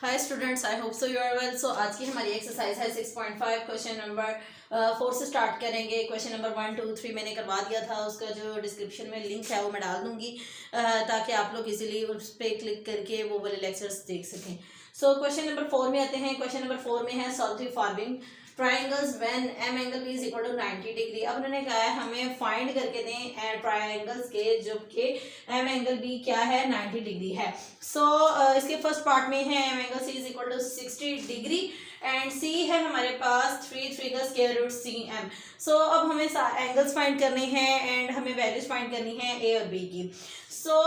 Hi students, I hope so you are well. So आज की हमारी एक्सरसाइज है 6.5। क्वेश्चन नंबर 4 से स्टार्ट करेंगे। क्वेश्चन नंबर 1, 2, 3 मैंने करवा दिया था, उसका जो डिस्क्रिप्शन में लिंक है वो मैं डाल दूंगी ताकि आप लोग इजीली उस पर क्लिक करके वो वाले लेक्चर्स देख सकें। सो क्वेश्चन नंबर 4 में आते हैं। क्वेश्चन नंबर 4 में है solve the following triangles when M angle B is equal to 90 degree. अब उन्होंने कहा है हमें फाइंड करके दें ट्राइंगल्स के जो कि एम एंगल बी क्या है 90 डिग्री है। सो इसके फर्स्ट पार्ट में है M angle C is equal to 60 degree and C है हमारे पास 3 का square root C M. So अब हमें एंगल्स फाइंड करने हैं एंड हमें वैल्यूज फाइंड करनी है ए और बी की। सो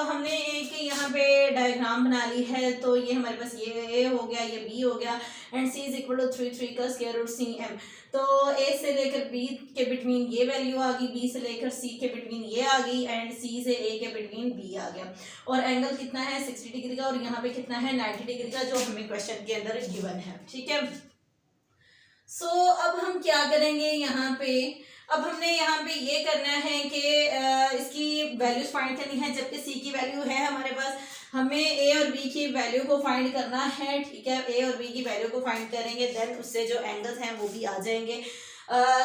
हमने एक यहाँ पे डायग्राम बना ली है, तो ये हमारे पास ये ए हो गया, ये बी हो गया and C is equal to 3 का स्क्वायर रूट सी एम। तो ए से लेकर बी के बिटवीन ये वैल्यू आ गई, बी से लेकर सी के बिटवीन ये आ गई एंड सी से ए के बिटवीन बी आ गया। और एंगल कितना है 60 डिग्री का और यहाँ पे कितना है 90 डिग्री का, जो हमें क्वेश्चन के अंदर गिवन है। ठीक है। सो अब हम क्या करेंगे यहाँ पे, अब हमने यहाँ पे ये करना है कि इसकी वैल्यूज फाइंड करनी है, जबकि सी की वैल्यू है हमारे पास, हमें ए और बी की वैल्यू को फाइंड करना है। ठीक है, ए और बी की वैल्यू को फाइंड करेंगे, देन उससे जो एंगल्स हैं वो भी आ जाएंगे।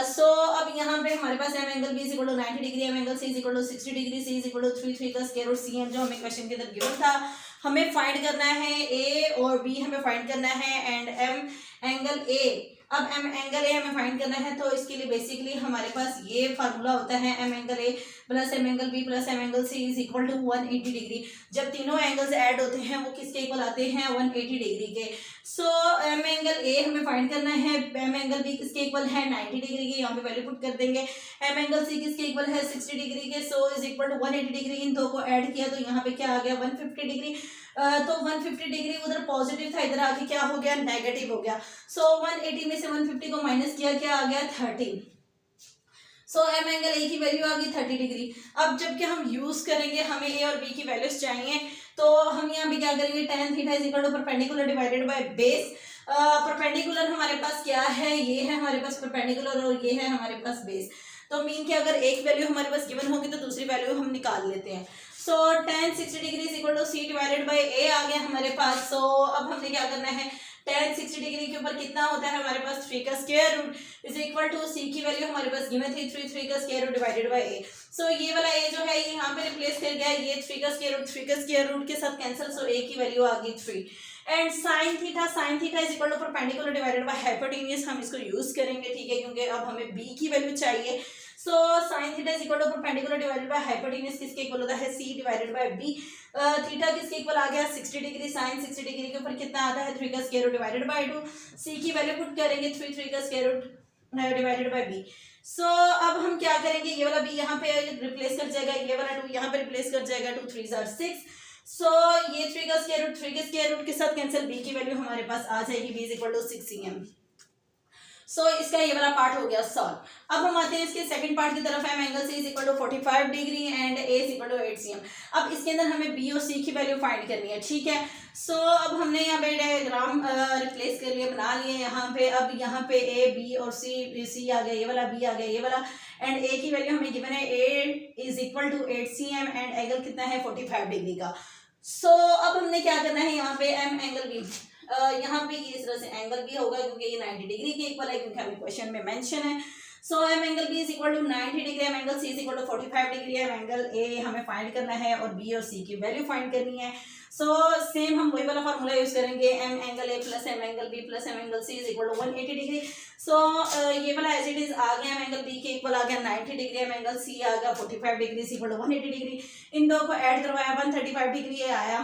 सो अब यहाँ पे हमारे पास M angle B is equal to 90 degree, M angle C is equal to 60 degree, C is equal to 3 का स्क्वायर रूट सी एम, जो हमें क्वेश्चन के अंदर गिवन था। हमें फाइंड करना है ए और बी, हमें फाइंड करना है एंड एम एंगल ए। अब एम एंगल ए हमें फाइंड करना है, तो इसके लिए बेसिकली हमारे पास ये फार्मूला होता है M angle A plus M angle B plus M angle C is equal to 180 degree. जब तीनों एंगल्स ऐड होते हैं वो किसके इक्वल आते हैं 180 डिग्री के। सो एम एंगल ए हमें फाइंड करना है, एम एंगल बी किसके इक्वल है 90 डिग्री के, यहाँ पे वैल्यू पुट कर देंगे। एम एंगल सी किसके इक्वल है 60 डिग्री के, so is equal to 180 degree. इन दो को ऐड किया तो यहाँ पे क्या आ गया 150 डिग्री। तो 150 डिग्री उधर पॉजिटिव था, इधर आके क्या हो गया नेगेटिव हो गया। सो 180 में से 150 को माइनस किया, क्या आ गया 30। सो एम एंगल ए की वैल्यू आ गई 30 डिग्री। अब जबकि हम यूज करेंगे, हमें ए और बी की वैल्यूज चाहिए, तो हम यहाँ पे क्या करेंगे tan theta is equal to perpendicular divided by base. Perpendicular हमारे पास क्या है, ये है हमारे पास परपेंडिकुलर और ये है हमारे पास बेस। तो मीन कि अगर एक वैल्यू हमारे पास गिवन होगी तो दूसरी वैल्यू हम निकाल लेते हैं। So tan 60 degree is equal to C divided by A आ गया हमारे पास। सो अब हमने क्या करना है, tan 60 डिग्री के ऊपर कितना होता है हमारे पास 3 का square root is equal to C की वैल्यू हमारे पास गिवन थी 3 का square root divided by A. So ये वाला ए जो है यहाँ पे रिप्लेस कर गया, ये 3 का स्क्वायर रूट के साथ कैंसिल, सो ए की वैल्यू आ गई 3 and sine theta is equal to perpendicular divided by hypotenuse. हम इसको यूज करेंगे, ठीक है, क्योंकि अब हमें बी की वैल्यू चाहिए। So sine theta is equal to perpendicular divided by hypotenuse किसके इक्वल होता है C divided by B. Theta किसके इक्वल आ गया 60 डिग्री, साइन 60 डिग्री के ऊपर कितना आता है 3 का square root divided by 2। C की वैल्यू पुट करेंगे 3 का square root divided by B. So अब हम क्या करेंगे, ये वाला बी यहाँ पे रिप्लेस कर जाएगा, ये वाला 2 यहाँ पे रिप्लेस कर जाएगा, 2 3 6। सो ये 3 का स्क्वायर रूट के साथ कैंसिल, बी की वैल्यू हमारे पास आ जाएगी B is equal to 6 cm। So इसका ये वाला पार्ट हो गया सॉल्व। अब हम आते हैं इसके सेकंड पार्ट की तरफ। M angle C is equal to 45 degree and A is equal to 8 cm। अब इसके अंदर हमें बी और सी की वैल्यू फाइंड करनी है, ठीक है। सो अब हमने यहाँ पे डायग्राम रिप्लेस कर लिया, बना लिए यहाँ पे। अब यहाँ पे ए बी और सी आ गया, ये वाला बी आ गया, ये वाला, एंड ए की वैल्यू हमें गिवन है A is equal to 8 cm and angle कितना है 45 डिग्री का। सो अब हमने क्या करना है, यहाँ पे एम एंगल बी, यहाँ पे ये इस तरह से एंगल भी होगा क्योंकि ये 90 डिग्री के इक्वल है, क्योंकि हमें क्वेश्चन में मेंशन है। So M angle B is equal to 90 degree, M angle C is equal to 45 degree. M angle A हमें फाइंड करना है और बी और सी की वैल्यू फाइंड करनी है। सो सेम हम वही वाला फार्मूला यूज करेंगे, M angle A plus M angle B plus M angle C is equal to 180 degree. So ये वाला एज इट इज आ गया, एम एंगल बी के इक्वल आ गया 90 डिग्री, एम एंगल सी आ गया 45 degree is equal to 180 degree. इन दो को ऐड करवाया 135 डिग्री आया।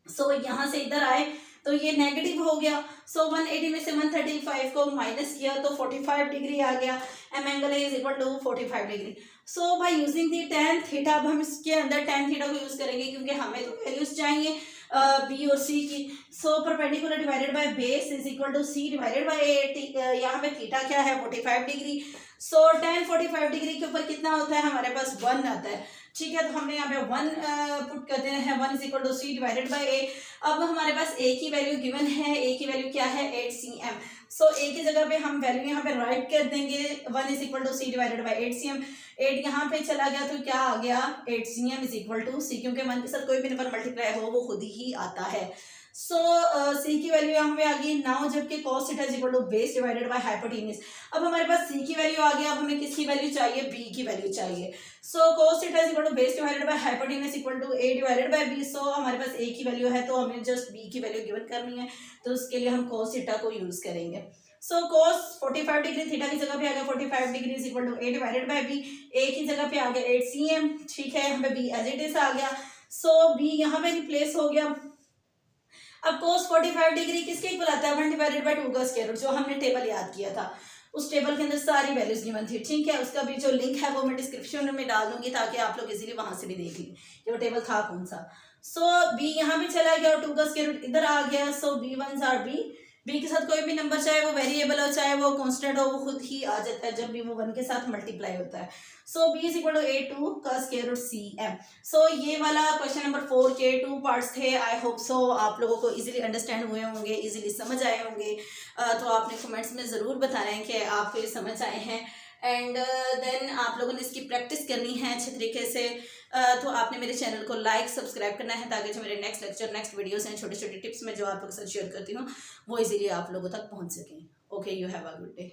सो यहाँ से इधर आए तो ये नेगेटिव हो गया। सो 180 में से 135 को माइनस किया तो 45 डिग्री आ गया। M angle A is equal to 45 degree. So by using the tan theta, अब हम इसके अंदर tan थीटा को यूज करेंगे क्योंकि हमें तो वैल्यूज चाहिए बी और सी की। So perpendicular divided by base is equal to C divided by A. यहाँ पे थीटा क्या है 45 डिग्री। सो tan 45 डिग्री के ऊपर कितना होता है हमारे पास 1 आता है, ठीक है। तो हमने यहाँ पे 1 पुट करते हैं, 1 is equal to C divided by A. अब हमारे पास ए की वैल्यू गिवन है, ए की वैल्यू क्या है 8 cm। सो ए की जगह पे हम वैल्यू यहाँ पे राइट कर देंगे, 1 is equal to C divided by 8 cm। 8 यहाँ पे चला गया तो क्या आ गया 8 cm इज इक्वल टू सी, क्योंकि 1 के साथ कोई भी नंबर मल्टीप्लाई हो वो खुद ही आता है। सो सी की वैल्यू यहाँ पे आ गई नाउ, जबकि cos theta is equal to base divided by hypotenuse. अब हमारे पास सी की वैल्यू आ गया, अब हमें किसकी वैल्यू चाहिए, बी की वैल्यू चाहिए। So cos theta is equal to base divided by hypotenuse equal to A divided by B. So हमारे पास ए की वैल्यू है तो हमें जस्ट बी की वैल्यू गिवन करनी है, तो उसके लिए हम cos थीटा को यूज करेंगे। सो cos 45 डिग्री थीटा की जगह पे आ गया 45 degree is equal to A divided by B. A की जगह पे आ गया 8 cm, ठीक है, हमें बी एज इट इज आ गया। सो बी यहाँ पे रिप्लेस हो गया। अब cos 45 डिग्री किसके इक्वल आता है, 1 डिवाइडेड बाय 2 का स्क्वायर रूट, जो हमने टेबल याद किया था उस टेबल के अंदर सारी वैल्यूज गिवन थी, ठीक है। उसका भी जो लिंक है वो मैं डिस्क्रिप्शन में डाल दूंगी ताकि आप लोग इजीली वहां से भी देख लें कि वो टेबल था कौन सा। सो बी यहाँ पे चला गया और 2 का स्क्वायर रूट इधर आ गया। सो बी वन आर बी के साथ कोई भी नंबर चाहे वो वेरिएबल हो चाहे वो कांस्टेंट हो वो खुद ही आ जाता है जब भी वो 1 के साथ मल्टीप्लाई होता है। सो बी इज इक्वल टू ए 2 का स्क्वायर रूट सी एम। सो ये वाला क्वेश्चन नंबर 4 के 2 पार्ट्स थे। आई होप सो आप लोगों को इजीली अंडरस्टैंड हुए होंगे, इजीली समझ आए होंगे। तो आपने कमेंट्स में ज़रूर बताना है कि आपको ये समझ आए हैं। एंड देन आप लोगों ने इसकी प्रैक्टिस करनी है अच्छे तरीके से। तो आपने मेरे चैनल को लाइक सब्सक्राइब करना है ताकि जो मेरे नेक्स्ट लेक्चर नेक्स्ट वीडियोस हैं छोटे छोटे टिप्स में जो आप लोग के साथ शेयर करती हूँ वो इजीली आप लोगों तक पहुँच सकें। Okay, you have a good day.